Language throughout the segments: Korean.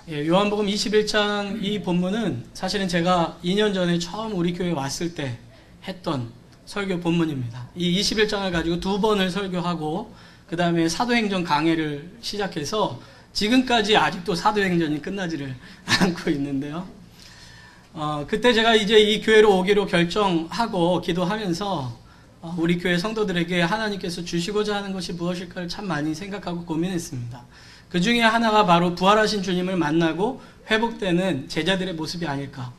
요한복음 21장 이 본문은 사실은 제가 2년 전에 처음 우리 교회 왔을 때 했던 설교 본문입니다. 이 21장을 가지고 2번을 설교하고 그 다음에 사도행전 강해를 시작해서 지금까지 아직도 사도행전이 끝나지를 않고 있는데요. 그때 제가 이제 이 교회로 오기로 결정하고 기도하면서 우리 교회 성도들에게 하나님께서 주시고자 하는 것이 무엇일까를 참 많이 생각하고 고민했습니다. 그 중에 하나가 바로 부활하신 주님을 만나고 회복되는 제자들의 모습이 아닐까.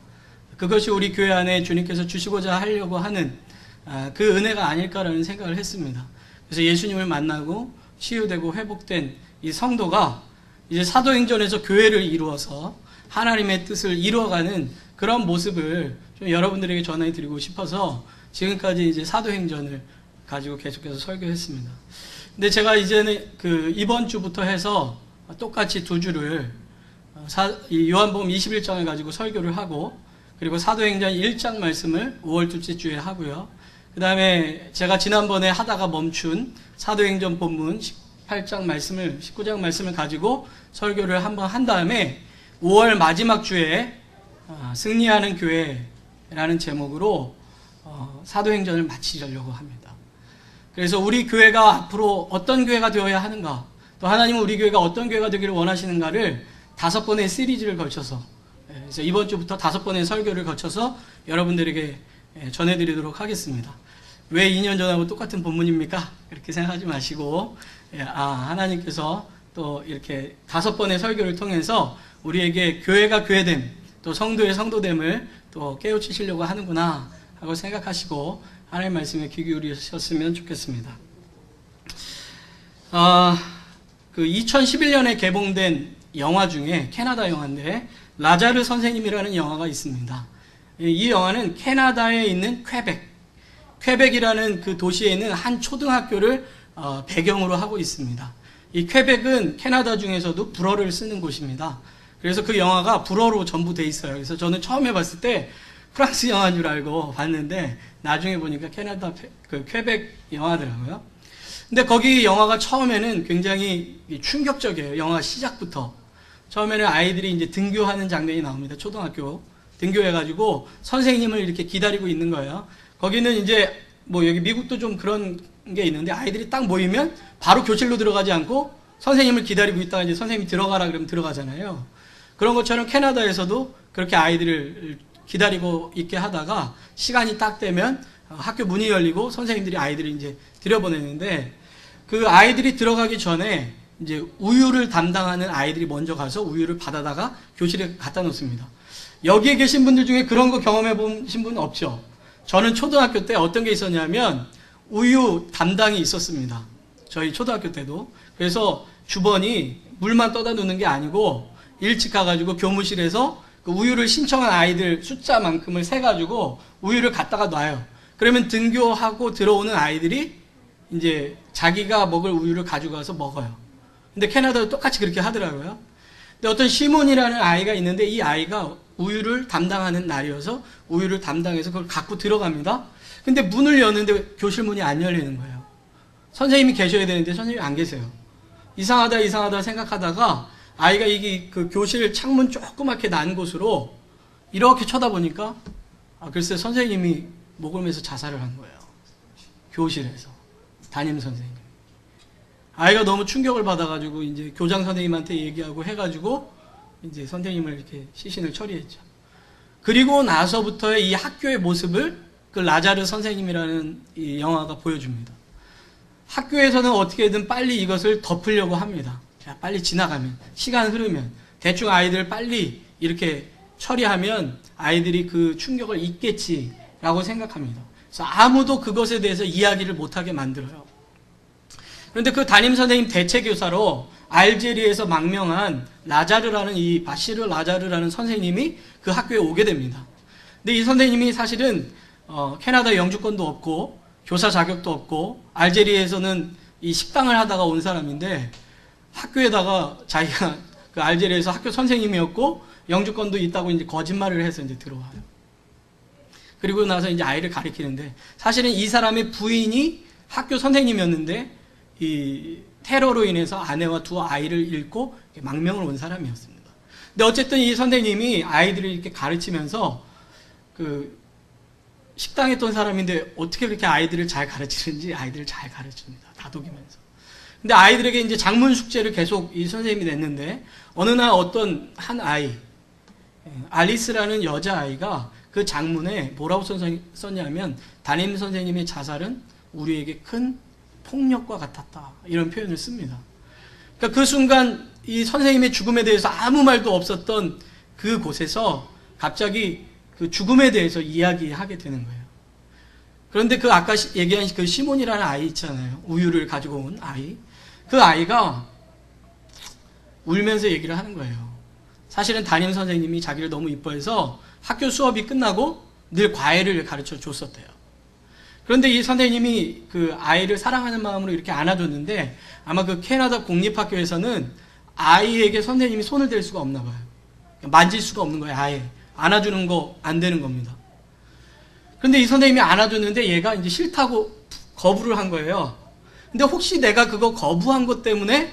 그것이 우리 교회 안에 주님께서 주시고자 하려고 하는 그 은혜가 아닐까라는 생각을 했습니다. 그래서 예수님을 만나고 치유되고 회복된 이 성도가 이제 사도행전에서 교회를 이루어서 하나님의 뜻을 이루어가는 그런 모습을 좀 여러분들에게 전해 드리고 싶어서 지금까지 이제 사도행전을 가지고 계속해서 설교했습니다. 근데 제가 이제는 이번 주부터 해서 똑같이 2주를 이 요한복음 21장을 가지고 설교를 하고 그리고 사도행전 1장 말씀을 5월 둘째 주에 하고요. 그 다음에 제가 지난번에 하다가 멈춘 사도행전 본문 18장 말씀을 19장 말씀을 가지고 설교를 한번 한 다음에 5월 마지막 주에 승리하는 교회라는 제목으로 사도행전을 마치려고 합니다. 그래서 우리 교회가 앞으로 어떤 교회가 되어야 하는가, 또 하나님은 우리 교회가 어떤 교회가 되기를 원하시는가를 5번의 시리즈를 거쳐서, 그래서 이번 주부터 5번의 설교를 거쳐서 여러분들에게 전해드리도록 하겠습니다. 왜 2년 전하고 똑같은 본문입니까? 그렇게 생각하지 마시고, 하나님께서 또 이렇게 5번의 설교를 통해서 우리에게 교회가 교회됨, 또 성도의 성도됨을 또 깨우치시려고 하는구나 하고 생각하시고 하나님의 말씀에 귀 기울이셨으면 좋겠습니다. 2011년에 개봉된 영화 중에 캐나다 영화인데 라자르 선생님이라는 영화가 있습니다. 이 영화는 캐나다에 있는 퀘벡이라는 그 도시에 있는 한 초등학교를 배경으로 하고 있습니다. 이 퀘벡은 캐나다 중에서도 불어를 쓰는 곳입니다. 그래서 그 영화가 불어로 전부 돼 있어요. 그래서 저는 처음에 봤을 때 프랑스 영화인 줄 알고 봤는데 나중에 보니까 캐나다 퀘벡 영화더라고요. 근데 거기 영화가 처음에는 굉장히 충격적이에요. 영화 시작부터. 처음에는 아이들이 이제 등교하는 장면이 나옵니다. 초등학교 등교해가지고 선생님을 이렇게 기다리고 있는 거예요. 거기는 이제 뭐 여기 미국도 좀 그런 게 있는데 아이들이 딱 모이면 바로 교실로 들어가지 않고 선생님을 기다리고 있다가 이제 선생님이 들어가라 그러면 들어가잖아요. 그런 것처럼 캐나다에서도 그렇게 아이들을 기다리고 있게 하다가 시간이 딱 되면 학교 문이 열리고 선생님들이 아이들을 이제 들여보내는데 그 아이들이 들어가기 전에 이제 우유를 담당하는 아이들이 먼저 가서 우유를 받아다가 교실에 갖다 놓습니다. 여기에 계신 분들 중에 그런 거 경험해 보신 분 없죠? 저는 초등학교 때 어떤 게 있었냐면 우유 담당이 있었습니다. 저희 초등학교 때도. 그래서 주번이 물만 떠다 놓는 게 아니고 일찍 가가지고 교무실에서 그 우유를 신청한 아이들 숫자만큼을 세가지고 우유를 갖다가 놔요. 그러면 등교하고 들어오는 아이들이 이제 자기가 먹을 우유를 가져가서 먹어요. 근데 캐나다도 똑같이 그렇게 하더라고요. 근데 어떤 시몬이라는 아이가 있는데 이 아이가 우유를 담당하는 날이어서 우유를 담당해서 그걸 갖고 들어갑니다. 근데 문을 여는데 교실 문이 안 열리는 거예요. 선생님이 계셔야 되는데 선생님이 안 계세요. 이상하다 생각하다가 아이가 이게 그 교실 창문 조그맣게 난 곳으로 이렇게 쳐다보니까 글쎄 선생님이 목을 매서 자살을 한 거예요. 교실에서. 담임 선생님. 아이가 너무 충격을 받아가지고 이제 교장 선생님한테 얘기하고 해가지고 이제 선생님을 이렇게 시신을 처리했죠. 그리고 나서부터의 이 학교의 모습을 그 라자르 선생님이라는 이 영화가 보여줍니다. 학교에서는 어떻게든 빨리 이것을 덮으려고 합니다. 빨리 지나가면, 시간 흐르면, 대충 아이들 빨리 이렇게 처리하면 아이들이 그 충격을 잊겠지라고 생각합니다. 그래서 아무도 그것에 대해서 이야기를 못하게 만들어요. 그런데 그 담임 선생님 대체교사로 알제리에서 망명한 라자르라는 이 바시르 라자르라는 선생님이 그 학교에 오게 됩니다. 근데 이 선생님이 사실은 캐나다 영주권도 없고 교사 자격도 없고 알제리에서는 이 식당을 하다가 온 사람인데 학교에다가 자기가 그 알제리에서 학교 선생님이었고 영주권도 있다고 이제 거짓말을 해서 이제 들어와요. 그리고 나서 이제 아이를 가리키는데 사실은 이 사람의 부인이 학교 선생님이었는데 이 테러로 인해서 아내와 2 아이를 잃고 망명을 온 사람이었습니다. 근데 어쨌든 이 선생님이 아이들을 이렇게 가르치면서 그 식당에 있던 사람인데 어떻게 그렇게 아이들을 잘 가르치는지 아이들을 잘 가르칩니다. 다독이면서. 근데 아이들에게 이제 작문 숙제를 계속 이 선생님이 냈는데 어느 날 어떤 한 아이, 알리스라는 여자아이가 그 장문에 뭐라고 썼냐면 담임 선생님의 자살은 우리에게 큰 폭력과 같았다. 이런 표현을 씁니다. 그러니까 그 순간 이 선생님의 죽음에 대해서 아무 말도 없었던 그 곳에서 갑자기 그 죽음에 대해서 이야기하게 되는 거예요. 그런데 그 아까 얘기한 그 시몬이라는 아이 있잖아요. 우유를 가지고 온 아이. 그 아이가 울면서 얘기를 하는 거예요. 사실은 담임 선생님이 자기를 너무 이뻐해서 학교 수업이 끝나고 늘 과외를 가르쳐 줬었대요. 그런데 이 선생님이 그 아이를 사랑하는 마음으로 이렇게 안아줬는데 아마 그 캐나다 공립학교에서는 아이에게 선생님이 손을 댈 수가 없나 봐요. 만질 수가 없는 거예요, 아예. 안아주는 거 안 되는 겁니다. 그런데 이 선생님이 안아줬는데 얘가 이제 싫다고 거부를 한 거예요. 근데 혹시 내가 그거 거부한 것 때문에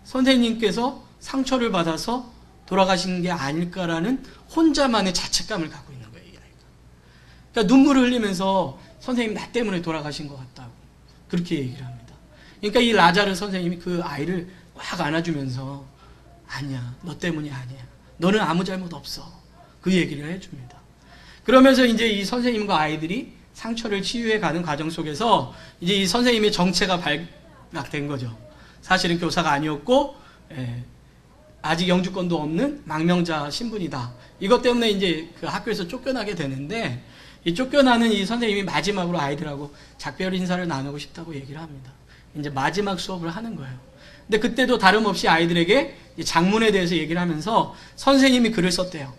선생님께서 상처를 받아서 돌아가신 게 아닐까라는 혼자만의 자책감을 갖고 있는 거예요, 이 아이가. 그러니까 눈물을 흘리면서 선생님 나 때문에 돌아가신 것 같다고 그렇게 얘기를 합니다. 그러니까 이 라자르 선생님이 그 아이를 확 안아주면서 아니야, 너 때문이 아니야. 너는 아무 잘못 없어. 그 얘기를 해줍니다. 그러면서 이제 이 선생님과 아이들이 상처를 치유해 가는 과정 속에서 이제 이 선생님의 정체가 발각된 거죠. 사실은 교사가 아니었고, 아직 영주권도 없는 망명자 신분이다. 이것 때문에 이제 그 학교에서 쫓겨나게 되는데, 이 쫓겨나는 이 선생님이 마지막으로 아이들하고 작별 인사를 나누고 싶다고 얘기를 합니다. 이제 마지막 수업을 하는 거예요. 근데 그때도 다름없이 아이들에게 장문에 대해서 얘기를 하면서 선생님이 글을 썼대요.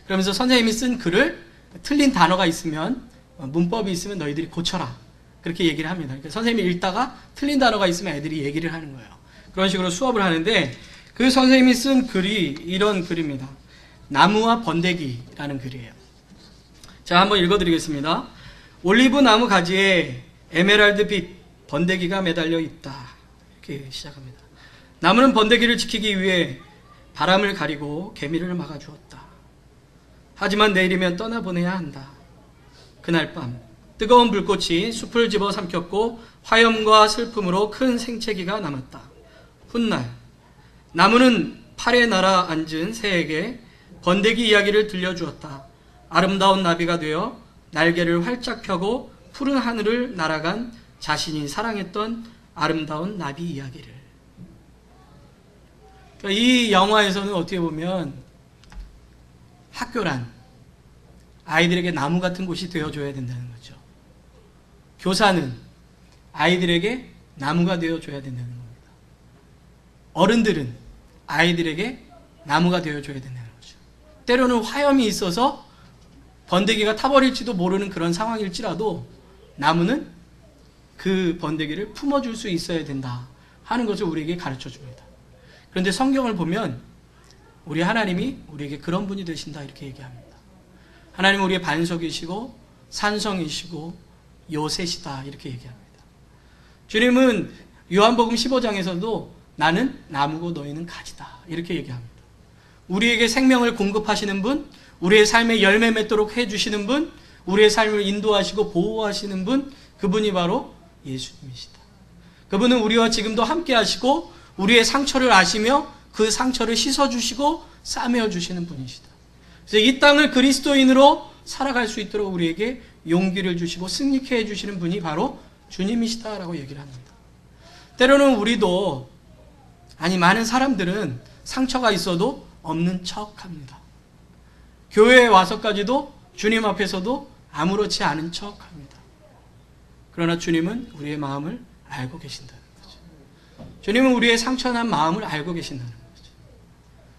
그러면서 선생님이 쓴 글을 틀린 단어가 있으면, 문법이 있으면 너희들이 고쳐라. 그렇게 얘기를 합니다. 그러니까 선생님이 읽다가 틀린 단어가 있으면 애들이 얘기를 하는 거예요. 그런 식으로 수업을 하는데 그 선생님이 쓴 글이 이런 글입니다. 나무와 번데기라는 글이에요. 자, 한번 읽어드리겠습니다. 올리브 나무 가지에 에메랄드빛 번데기가 매달려 있다. 이렇게 시작합니다. 나무는 번데기를 지키기 위해 바람을 가리고 개미를 막아주었다. 하지만 내일이면 떠나보내야 한다. 그날 밤 뜨거운 불꽃이 숲을 집어 삼켰고 화염과 슬픔으로 큰 생채기가 남았다. 훗날 나무는 팔에 날아 앉은 새에게 번데기 이야기를 들려주었다. 아름다운 나비가 되어 날개를 활짝 펴고 푸른 하늘을 날아간 자신이 사랑했던 아름다운 나비 이야기를. 그러니까 이 영화에서는 어떻게 보면 학교란 아이들에게 나무 같은 곳이 되어줘야 된다는 거죠. 교사는 아이들에게 나무가 되어줘야 된다는 겁니다. 어른들은 아이들에게 나무가 되어줘야 된다는 거죠. 때로는 화염이 있어서 번데기가 타버릴지도 모르는 그런 상황일지라도 나무는 그 번데기를 품어줄 수 있어야 된다 하는 것을 우리에게 가르쳐 줍니다. 그런데 성경을 보면 우리 하나님이 우리에게 그런 분이 되신다 이렇게 얘기합니다. 하나님은 우리의 반석이시고 산성이시고 요새시다 이렇게 얘기합니다. 주님은 요한복음 15장에서도 나는 나무고 너희는 가지다 이렇게 얘기합니다. 우리에게 생명을 공급하시는 분, 우리의 삶에 열매 맺도록 해주시는 분, 우리의 삶을 인도하시고 보호하시는 분, 그분이 바로 예수님이시다. 그분은 우리와 지금도 함께 하시고 우리의 상처를 아시며 그 상처를 씻어주시고 싸매어주시는 분이시다. 그래서 이 땅을 그리스도인으로 살아갈 수 있도록 우리에게 용기를 주시고 승리케 해주시는 분이 바로 주님이시다라고 얘기를 합니다. 때로는 우리도, 아니 많은 사람들은 상처가 있어도 없는 척합니다. 교회에 와서까지도 주님 앞에서도 아무렇지 않은 척합니다. 그러나 주님은 우리의 마음을 알고 계신다는 거죠. 주님은 우리의 상처난 마음을 알고 계신다는 거죠.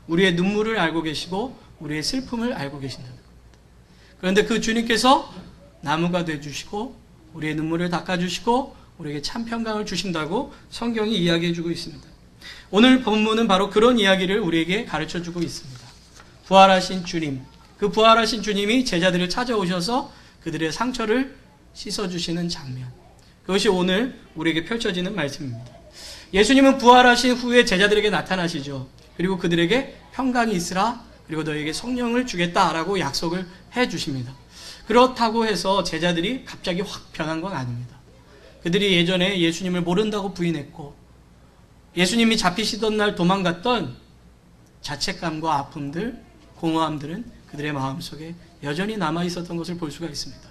우리의 눈물을 알고 계시고 우리의 슬픔을 알고 계신다는 겁니다. 그런데 그 주님께서 나무가 되어주시고 우리의 눈물을 닦아주시고 우리에게 참 평강을 주신다고 성경이 이야기해주고 있습니다. 오늘 본문은 바로 그런 이야기를 우리에게 가르쳐주고 있습니다. 부활하신 주님, 그 부활하신 주님이 제자들을 찾아오셔서 그들의 상처를 씻어주시는 장면, 그것이 오늘 우리에게 펼쳐지는 말씀입니다. 예수님은 부활하신 후에 제자들에게 나타나시죠. 그리고 그들에게 평강이 있으라. 그리고 너에게 성령을 주겠다라고 약속을 해 주십니다. 그렇다고 해서 제자들이 갑자기 확 변한 건 아닙니다. 그들이 예전에 예수님을 모른다고 부인했고 예수님이 잡히시던 날 도망갔던 자책감과 아픔들, 공허함들은 그들의 마음속에 여전히 남아 있었던 것을 볼 수가 있습니다.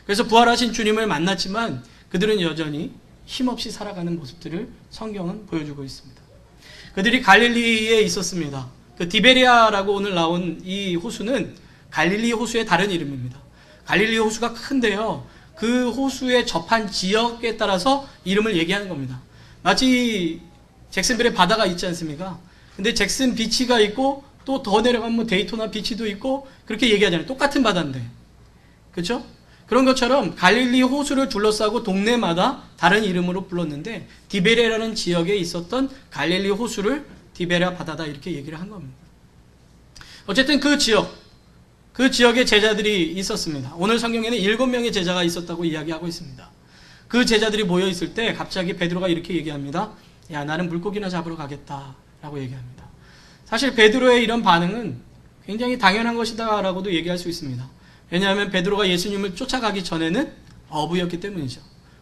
그래서 부활하신 주님을 만났지만 그들은 여전히 힘없이 살아가는 모습들을 성경은 보여주고 있습니다. 그들이 갈릴리에 있었습니다. 그 디베리아라고 오늘 나온 이 호수는 갈릴리 호수의 다른 이름입니다. 갈릴리 호수가 큰데요. 그 호수에 접한 지역에 따라서 이름을 얘기하는 겁니다. 마치 잭슨빌에 바다가 있지 않습니까? 근데 잭슨 비치가 있고 또 더 내려가면 뭐 데이토나 비치도 있고 그렇게 얘기하잖아요. 똑같은 바다인데. 그렇죠? 그런 것처럼 갈릴리 호수를 둘러싸고 동네마다 다른 이름으로 불렀는데 디베레라는 지역에 있었던 갈릴리 호수를 디베레아 바다다 이렇게 얘기를 한 겁니다. 어쨌든 그 지역에 제자들이 있었습니다. 오늘 성경에는 7명의 제자가 있었다고 이야기하고 있습니다. 그 제자들이 모여 있을 때 갑자기 베드로가 이렇게 얘기합니다. 야, 나는 물고기나 잡으러 가겠다 라고 얘기합니다. 사실 베드로의 이런 반응은 굉장히 당연한 것이다 라고도 얘기할 수 있습니다. 왜냐하면 베드로가 예수님을 쫓아가기 전에는 어부였기 때문이죠.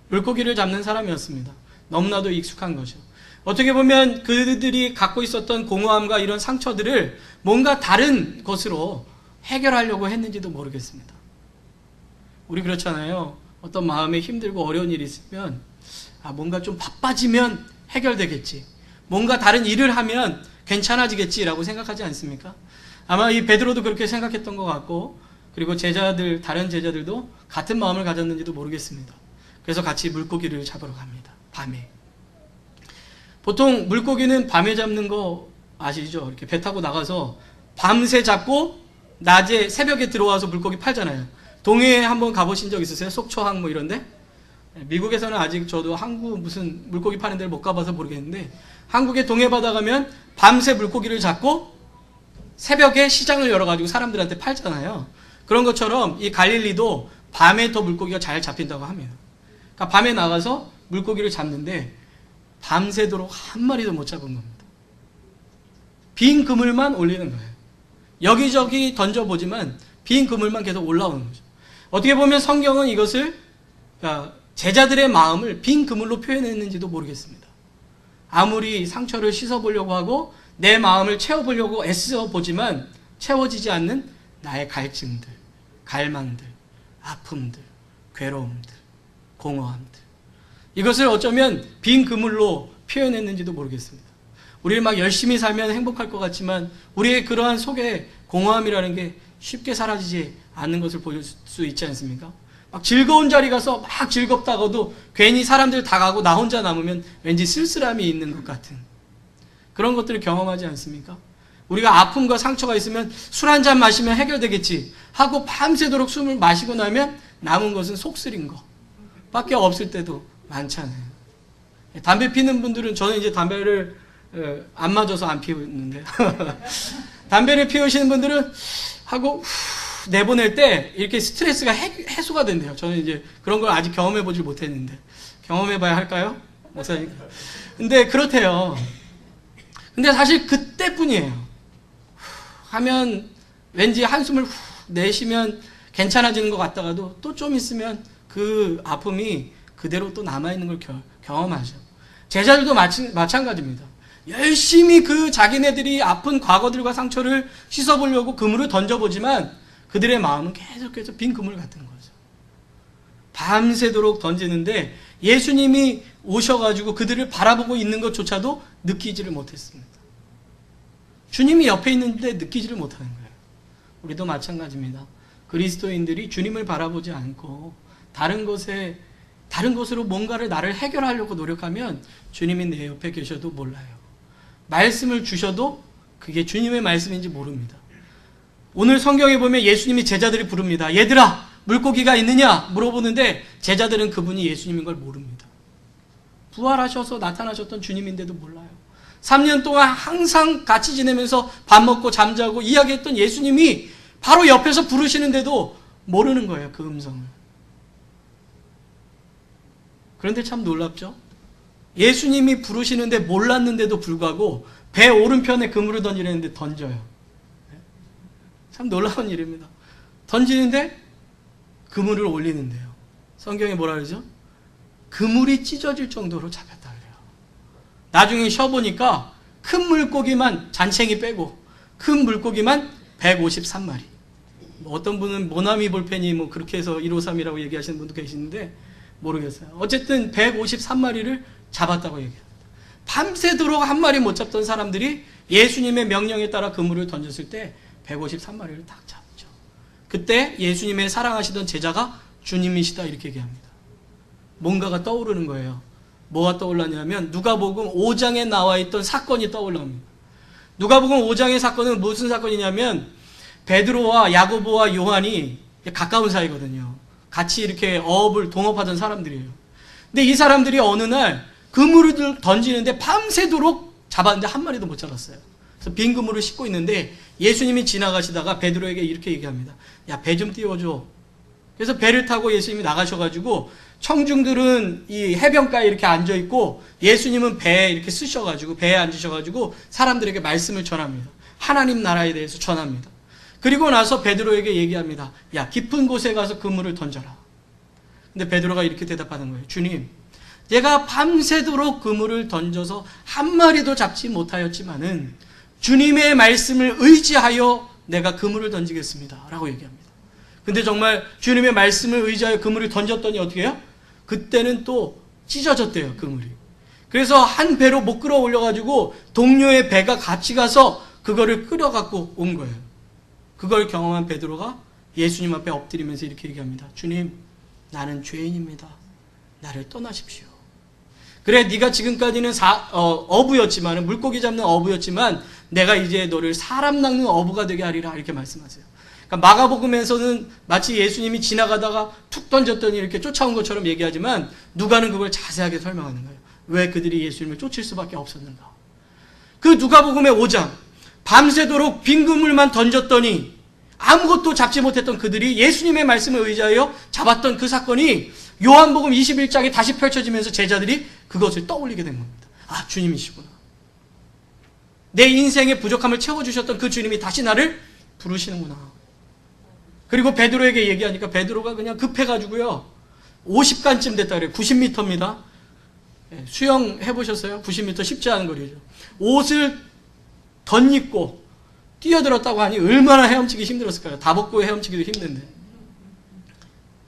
물고기를 잡는 사람이었습니다. 너무나도 익숙한 거죠. 어떻게 보면 그들이 갖고 있었던 공허함과 이런 상처들을 뭔가 다른 것으로 해결하려고 했는지도 모르겠습니다. 우리 그렇잖아요. 어떤 마음에 힘들고 어려운 일이 있으면 뭔가 좀 바빠지면 해결되겠지. 뭔가 다른 일을 하면 괜찮아지겠지라고 생각하지 않습니까? 아마 이 베드로도 그렇게 생각했던 것 같고 그리고 다른 제자들도 같은 마음을 가졌는지도 모르겠습니다. 그래서 같이 물고기를 잡으러 갑니다. 밤에. 보통 물고기는 밤에 잡는 거 아시죠? 이렇게 배 타고 나가서 밤새 잡고 낮에 새벽에 들어와서 물고기 팔잖아요. 동해에 한번 가보신 적 있으세요? 속초항 뭐 이런데? 미국에서는 아직 저도 한국 무슨 물고기 파는 데를 못 가봐서 모르겠는데 한국의 동해 바다 가면 밤새 물고기를 잡고 새벽에 시장을 열어가지고 사람들한테 팔잖아요. 그런 것처럼 이 갈릴리도 밤에 더 물고기가 잘 잡힌다고 합니다. 그러니까 밤에 나가서 물고기를 잡는데 밤새도록 한 마리도 못 잡은 겁니다. 빈 그물만 올리는 거예요. 여기저기 던져보지만 빈 그물만 계속 올라오는 거죠. 어떻게 보면 성경은 이것을 제자들의 마음을 빈 그물로 표현했는지도 모르겠습니다. 아무리 상처를 씻어보려고 하고 내 마음을 채워보려고 애써보지만 채워지지 않는 나의 갈증들, 갈망들, 아픔들, 괴로움들, 공허함들. 이것을 어쩌면 빈 그물로 표현했는지도 모르겠습니다. 우리를 막 열심히 살면 행복할 것 같지만 우리의 그러한 속에 공허함이라는 게 쉽게 사라지지 않는 것을 볼 수 있지 않습니까? 막 즐거운 자리 가서 막 즐겁다가도 괜히 사람들 다 가고 나 혼자 남으면 왠지 쓸쓸함이 있는 것 같은 그런 것들을 경험하지 않습니까? 우리가 아픔과 상처가 있으면 술 한 잔 마시면 해결되겠지 하고 밤새도록 숨을 마시고 나면 남은 것은 속쓰린 거 밖에 없을 때도 많잖아요. 담배 피는 분들은 저는 이제 담배를 안 맞아서 안 피우는데 담배를 피우시는 분들은 하고 내보낼 때 이렇게 스트레스가 해소가 된대요. 저는 이제 그런 걸 아직 경험해보질 못했는데 경험해봐야 할까요? 목사님. 근데 그렇대요. 근데 사실 그때뿐이에요. 하면 왠지 한숨을 내쉬면 괜찮아지는 것 같다가도 또 좀 있으면 그 아픔이 그대로 또 남아있는 걸 경험하죠. 제자들도 마찬가지입니다. 열심히 그 자기네들이 아픈 과거들과 상처를 씻어보려고 그물을 던져보지만 그들의 마음은 계속해서 빈 그물 같은 거죠. 밤새도록 던지는데 예수님이 오셔가지고 그들을 바라보고 있는 것조차도 느끼지를 못했습니다. 주님이 옆에 있는데 느끼지를 못하는 거예요. 우리도 마찬가지입니다. 그리스도인들이 주님을 바라보지 않고 다른 것으로 뭔가를 나를 해결하려고 노력하면 주님이 내 옆에 계셔도 몰라요. 말씀을 주셔도 그게 주님의 말씀인지 모릅니다. 오늘 성경에 보면 예수님이 제자들이 부릅니다. 얘들아 물고기가 있느냐 물어보는데 제자들은 그분이 예수님인 걸 모릅니다. 부활하셔서 나타나셨던 주님인데도 몰라요. 3년 동안 항상 같이 지내면서 밥 먹고 잠자고 이야기했던 예수님이 바로 옆에서 부르시는데도 모르는 거예요. 그 음성을. 그런데 참 놀랍죠? 예수님이 부르시는데 몰랐는데도 불구하고 배 오른편에 그물을 던지려는데 던져요. 참 놀라운 일입니다. 던지는데 그물을 올리는데요. 성경에 뭐라 그러죠? 그물이 찢어질 정도로 잡혔다 그래요. 나중에 쉬어보니까 큰 물고기만 잔챙이 빼고 큰 물고기만 153마리. 어떤 분은 모나미 볼펜이 뭐 그렇게 해서 153이라고 얘기하시는 분도 계시는데 모르겠어요. 어쨌든 153마리를 잡았다고 얘기합니다. 밤새도록 한 마리 못 잡던 사람들이 예수님의 명령에 따라 그물을 던졌을 때 153마리를 딱 잡죠. 그때 예수님의 사랑하시던 제자가 주님이시다 이렇게 얘기합니다. 뭔가가 떠오르는 거예요. 뭐가 떠올랐냐면 누가복음 5장에 나와 있던 사건이 떠올릅니다. 누가복음 5장의 사건은 무슨 사건이냐면 베드로와 야고보와 요한이 가까운 사이거든요. 같이 이렇게 어업을 동업하던 사람들이에요. 근데 이 사람들이 어느 날 그물을 던지는데 밤새도록 잡았는데 한 마리도 못 잡았어요. 그래서 빈 그물을 싣고 있는데 예수님이 지나가시다가 베드로에게 이렇게 얘기합니다. 야, 배 좀 띄워줘. 그래서 배를 타고 예수님이 나가셔가지고 청중들은 이 해변가에 이렇게 앉아있고 예수님은 배에 이렇게 쓰셔가지고 배에 앉으셔가지고 사람들에게 말씀을 전합니다. 하나님 나라에 대해서 전합니다. 그리고 나서 베드로에게 얘기합니다. 야, 깊은 곳에 가서 그물을 던져라. 근데 베드로가 이렇게 대답하는 거예요. 주님, 제가 밤새도록 그물을 던져서 한 마리도 잡지 못하였지만은 주님의 말씀을 의지하여 내가 그물을 던지겠습니다. 라고 얘기합니다. 근데 정말 주님의 말씀을 의지하여 그물을 던졌더니 어떻게 해요? 그때는 또 찢어졌대요, 그물이. 그래서 한 배로 못 끌어올려가지고 동료의 배가 같이 가서 그거를 끌어갖고 온 거예요. 그걸 경험한 베드로가 예수님 앞에 엎드리면서 이렇게 얘기합니다. 주님, 나는 죄인입니다. 나를 떠나십시오. 그래, 네가 지금까지는 어부였지만, 물고기 잡는 어부였지만 내가 이제 너를 사람 낚는 어부가 되게 하리라 이렇게 말씀하세요. 그러니까 마가복음에서는 마치 예수님이 지나가다가 툭 던졌더니 이렇게 쫓아온 것처럼 얘기하지만 누가는 그걸 자세하게 설명하는 거예요. 왜 그들이 예수님을 쫓을 수밖에 없었는가. 그 누가복음의 5장, 밤새도록 빈 그물만 던졌더니 아무것도 잡지 못했던 그들이 예수님의 말씀을 의지하여 잡았던 그 사건이 요한복음 21장에 다시 펼쳐지면서 제자들이 그것을 떠올리게 된 겁니다. 아, 주님이시구나. 내 인생의 부족함을 채워주셨던 그 주님이 다시 나를 부르시는구나. 그리고 베드로에게 얘기하니까 베드로가 그냥 급해가지고요. 50간쯤 됐다 그래요. 90m입니다. 수영 해보셨어요? 90m 쉽지 않은 거리죠. 옷을 덧입고 뛰어들었다고 하니 얼마나 헤엄치기 힘들었을까요? 다 벗고 헤엄치기도 힘든데.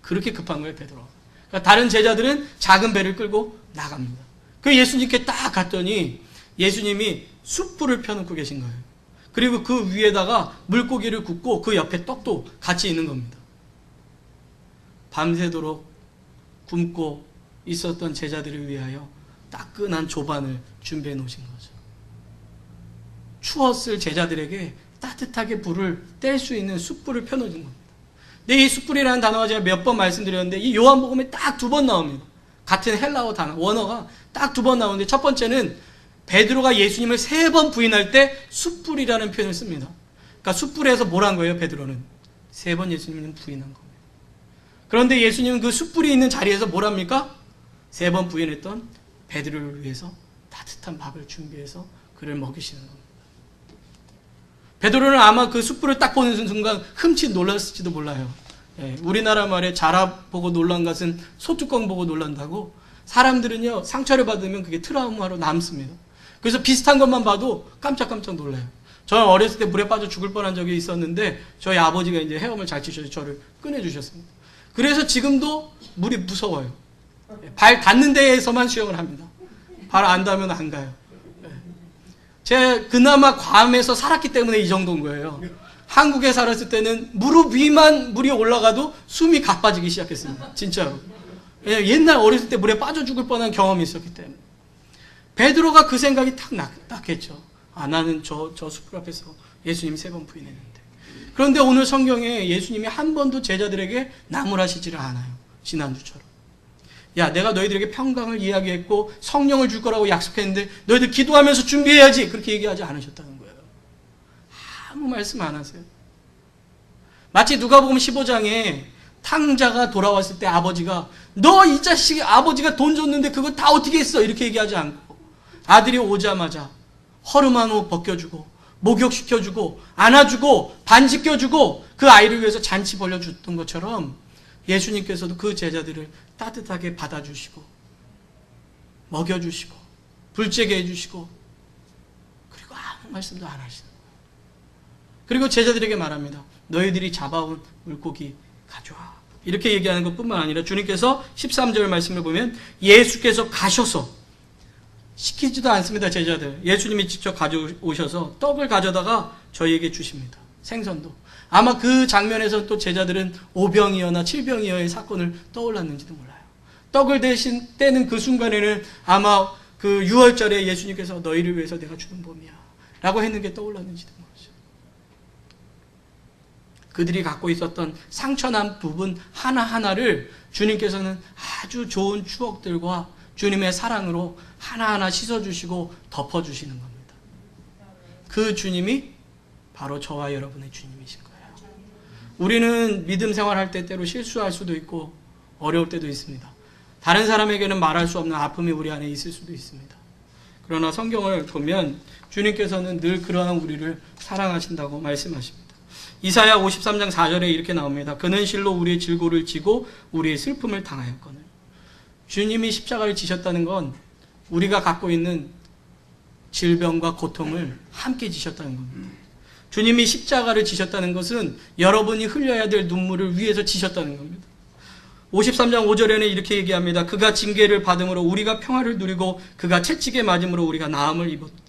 그렇게 급한 거예요, 베드로. 그러니까 다른 제자들은 작은 배를 끌고 나갑니다. 그 예수님께 딱 갔더니 예수님이 숯불을 펴놓고 계신 거예요. 그리고 그 위에다가 물고기를 굽고 그 옆에 떡도 같이 있는 겁니다. 밤새도록 굶고 있었던 제자들을 위하여 따끈한 조반을 준비해 놓으신 거죠. 추웠을 제자들에게 따뜻하게 불을 뗄 수 있는 숯불을 펴놓은 겁니다. 근데 이 숯불이라는 단어가 제가 몇 번 말씀드렸는데 이 요한복음에 딱 2번 나옵니다. 같은 헬라어 단어, 원어가 딱 2번 나오는데 첫 번째는 베드로가 예수님을 3번 부인할 때 숯불이라는 표현을 씁니다. 그러니까 숯불에서 뭘 한 거예요, 베드로는? 3번 예수님을 부인한 겁니다. 그런데 예수님은 그 숯불이 있는 자리에서 뭘 합니까? 3번 부인했던 베드로를 위해서 따뜻한 밥을 준비해서 그를 먹이시는 겁니다. 베드로는 아마 그 숯불을 딱 보는 순간 흠칫 놀랐을지도 몰라요. 우리나라 말에 자라 보고 놀란 것은 소뚜껑 보고 놀란다고. 사람들은요, 상처를 받으면 그게 트라우마로 남습니다. 그래서 비슷한 것만 봐도 깜짝깜짝 놀라요. 저는 어렸을 때 물에 빠져 죽을 뻔한 적이 있었는데 저희 아버지가 이제 헤엄을 잘 치셔서 저를 꺼내주셨습니다. 그래서 지금도 물이 무서워요. 발 닿는 데에서만 수영을 합니다. 발 안 닿으면 안 가요. 제가 그나마 괌에서 살았기 때문에 이 정도인 거예요. 한국에 살았을 때는 무릎 위만 물이 올라가도 숨이 가빠지기 시작했습니다. 진짜로. 옛날 어렸을 때 물에 빠져 죽을 뻔한 경험이 있었기 때문에. 베드로가 그 생각이 딱 했죠. 아, 나는 저 숯불 앞에서 예수님 3번 부인했는데. 그런데 오늘 성경에 예수님이 한 번도 제자들에게 나무라시지를 않아요. 지난주처럼. 야, 내가 너희들에게 평강을 이야기했고 성령을 줄 거라고 약속했는데 너희들 기도하면서 준비해야지. 그렇게 얘기하지 않으셨다는 거예요. 아무 말씀 안 하세요. 마치 누가복음 15장에 탕자가 돌아왔을 때 아버지가 너 이 자식이 아버지가 돈 줬는데 그거 다 어떻게 했어? 이렇게 얘기하지 않고 아들이 오자마자 허름한 옷 벗겨주고 목욕시켜주고 안아주고 반지 껴주고 그 아이를 위해서 잔치 벌려줬던 것처럼 예수님께서도 그 제자들을 따뜻하게 받아주시고 먹여주시고 불쬐게 해주시고 그리고 아무 말씀도 안 하시는 거예요. 그리고 제자들에게 말합니다. 너희들이 잡아온 물고기 가져와. 이렇게 얘기하는 것뿐만 아니라 주님께서 13절 말씀을 보면 예수께서 가셔서 시키지도 않습니다. 제자들. 예수님이 직접 가져오셔서 떡을 가져다가 저희에게 주십니다. 생선도. 아마 그 장면에서 또 제자들은 오병이어나 칠병이어의 사건을 떠올랐는지도 몰라요. 떡을 대신 떼는 그 순간에는 아마 그 6월절에 예수님께서 너희를 위해서 내가 주는 몸이야 라고 했는 게 떠올랐는지도 모르죠. 그들이 갖고 있었던 상처난 부분 하나하나를 주님께서는 아주 좋은 추억들과 주님의 사랑으로 하나하나 씻어주시고 덮어주시는 겁니다. 그 주님이 바로 저와 여러분의 주님이신 거예요. 우리는 믿음 생활할 때 때로 실수할 수도 있고 어려울 때도 있습니다. 다른 사람에게는 말할 수 없는 아픔이 우리 안에 있을 수도 있습니다. 그러나 성경을 보면 주님께서는 늘 그러한 우리를 사랑하신다고 말씀하십니다. 이사야 53장 4절에 이렇게 나옵니다. 그는 실로 우리의 질고를 지고 우리의 슬픔을 당하였거늘. 주님이 십자가를 지셨다는 건 우리가 갖고 있는 질병과 고통을 함께 지셨다는 겁니다. 주님이 십자가를 지셨다는 것은 여러분이 흘려야 될 눈물을 위해서 지셨다는 겁니다. 53장 5절에는 이렇게 얘기합니다. 그가 징계를 받음으로 우리가 평화를 누리고 그가 채찍에 맞음으로 우리가 나음을 입었다.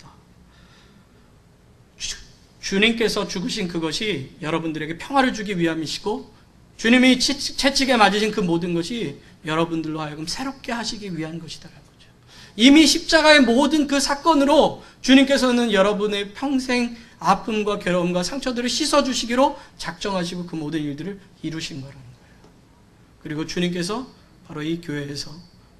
주님께서 죽으신 그것이 여러분들에게 평화를 주기 위함이시고 주님이 채찍에 맞으신 그 모든 것이 여러분들로 하여금 새롭게 하시기 위한 것이다라는 거죠. 이미 십자가의 모든 그 사건으로 주님께서는 여러분의 평생 아픔과 괴로움과 상처들을 씻어주시기로 작정하시고 그 모든 일들을 이루신 거라는 거예요. 그리고 주님께서 바로 이 교회에서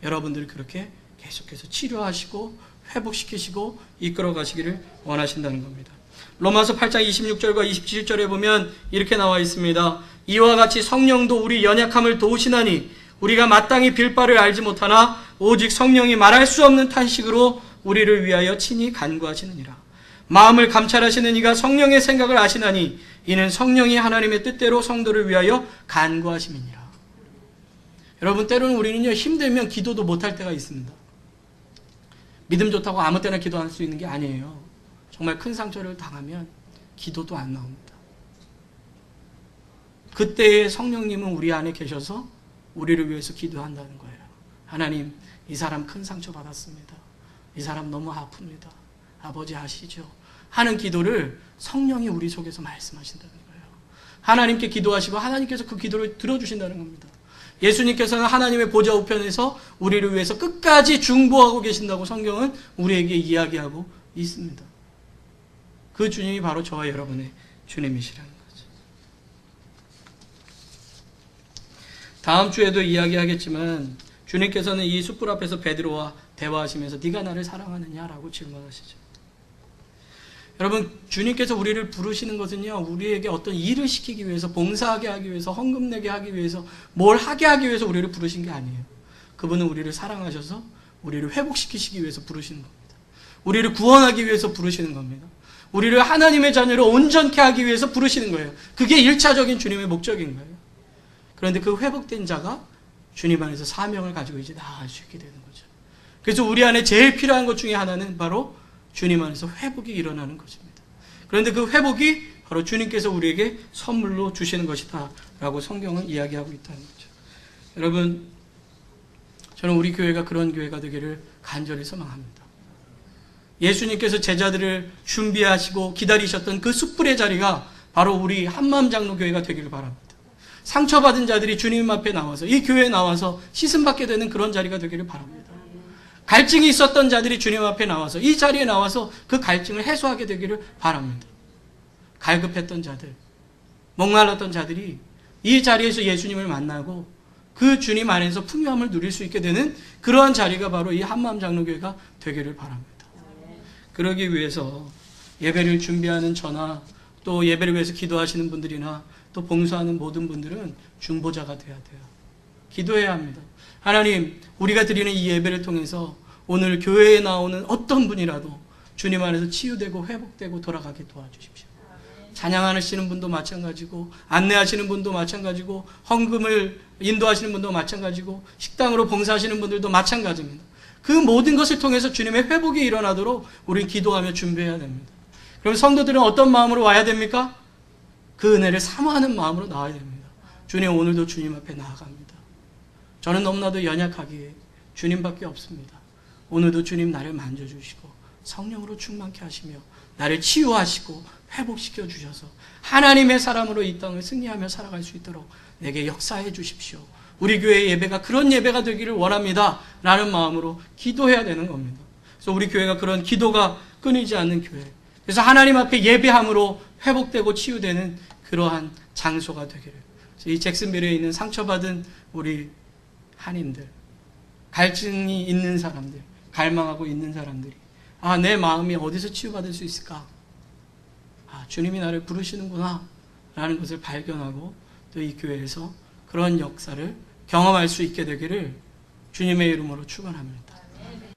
여러분들을 그렇게 계속해서 치료하시고 회복시키시고 이끌어 가시기를 원하신다는 겁니다. 로마서 8장 26절과 27절에 보면 이렇게 나와 있습니다. 이와 같이 성령도 우리 연약함을 도우시나니 우리가 마땅히 빌 바를 알지 못하나 오직 성령이 말할 수 없는 탄식으로 우리를 위하여 친히 간구하시느니라. 마음을 감찰하시는 이가 성령의 생각을 아시나니 이는 성령이 하나님의 뜻대로 성도를 위하여 간구하심이니라. 여러분, 때로는 우리는요, 힘들면 기도도 못할 때가 있습니다. 믿음 좋다고 아무 때나 기도할 수 있는 게 아니에요. 정말 큰 상처를 당하면 기도도 안 나옵니다. 그때의 성령님은 우리 안에 계셔서 우리를 위해서 기도한다는 거예요. 하나님, 이 사람 큰 상처 받았습니다. 이 사람 너무 아픕니다. 아버지 아시죠? 하는 기도를 성령이 우리 속에서 말씀하신다는 거예요. 하나님께 기도하시고 하나님께서 그 기도를 들어주신다는 겁니다. 예수님께서는 하나님의 보좌 우편에서 우리를 위해서 끝까지 중보하고 계신다고 성경은 우리에게 이야기하고 있습니다. 그 주님이 바로 저와 여러분의 주님이시라는 거죠. 다음 주에도 이야기하겠지만 주님께서는 이 숯불 앞에서 베드로와 대화하시면서 네가 나를 사랑하느냐라고 질문하시죠. 여러분, 주님께서 우리를 부르시는 것은요, 우리에게 어떤 일을 시키기 위해서, 봉사하게 하기 위해서, 헌금 내게 하기 위해서, 뭘 하게 하기 위해서 우리를 부르신 게 아니에요. 그분은 우리를 사랑하셔서 우리를 회복시키시기 위해서 부르시는 겁니다. 우리를 구원하기 위해서 부르시는 겁니다. 우리를 하나님의 자녀로 온전케 하기 위해서 부르시는 거예요. 그게 1차적인 주님의 목적인 거예요. 그런데 그 회복된 자가 주님 안에서 사명을 가지고 이제 나아갈 수 있게 되는 거죠. 그래서 우리 안에 제일 필요한 것 중에 하나는 바로 주님 안에서 회복이 일어나는 것입니다. 그런데 그 회복이 바로 주님께서 우리에게 선물로 주시는 것이다 라고 성경은 이야기하고 있다는 거죠. 여러분, 저는 우리 교회가 그런 교회가 되기를 간절히 소망합니다. 예수님께서 제자들을 준비하시고 기다리셨던 그 숯불의 자리가 바로 우리 한마음장로교회가 되기를 바랍니다. 상처받은 자들이 주님 앞에 나와서 이 교회에 나와서 씻음받게 되는 그런 자리가 되기를 바랍니다. 갈증이 있었던 자들이 주님 앞에 나와서 이 자리에 나와서 그 갈증을 해소하게 되기를 바랍니다. 갈급했던 자들, 목말랐던 자들이 이 자리에서 예수님을 만나고 그 주님 안에서 풍요함을 누릴 수 있게 되는 그러한 자리가 바로 이 한마음장로교회가 되기를 바랍니다. 그러기 위해서 예배를 준비하는 저나 또 예배를 위해서 기도하시는 분들이나 또 봉사하는 모든 분들은 중보자가 돼야 돼요. 기도해야 합니다. 하나님, 우리가 드리는 이 예배를 통해서 오늘 교회에 나오는 어떤 분이라도 주님 안에서 치유되고 회복되고 돌아가게 도와주십시오. 찬양하시는 분도 마찬가지고, 안내하시는 분도 마찬가지고, 헌금을 인도하시는 분도 마찬가지고, 식당으로 봉사하시는 분들도 마찬가지입니다. 그 모든 것을 통해서 주님의 회복이 일어나도록 우리는 기도하며 준비해야 됩니다. 그럼 성도들은 어떤 마음으로 와야 됩니까? 그 은혜를 사모하는 마음으로 나와야 됩니다. 주님, 오늘도 주님 앞에 나아갑니다. 저는 너무나도 연약하기에 주님밖에 없습니다. 오늘도 주님 나를 만져주시고 성령으로 충만케 하시며 나를 치유하시고 회복시켜 주셔서 하나님의 사람으로 이 땅을 승리하며 살아갈 수 있도록 내게 역사해 주십시오. 우리 교회의 예배가 그런 예배가 되기를 원합니다 라는 마음으로 기도해야 되는 겁니다. 그래서 우리 교회가 그런 기도가 끊이지 않는 교회, 그래서 하나님 앞에 예배함으로 회복되고 치유되는 그러한 장소가 되기를. 이 잭슨빌에 있는 상처받은 우리 한인들, 갈증이 있는 사람들, 갈망하고 있는 사람들이 내 마음이 어디서 치유받을 수 있을까? 주님이 나를 부르시는구나 라는 것을 발견하고 또 이 교회에서 그런 역사를 경험할 수 있게 되기를 주님의 이름으로 축원합니다.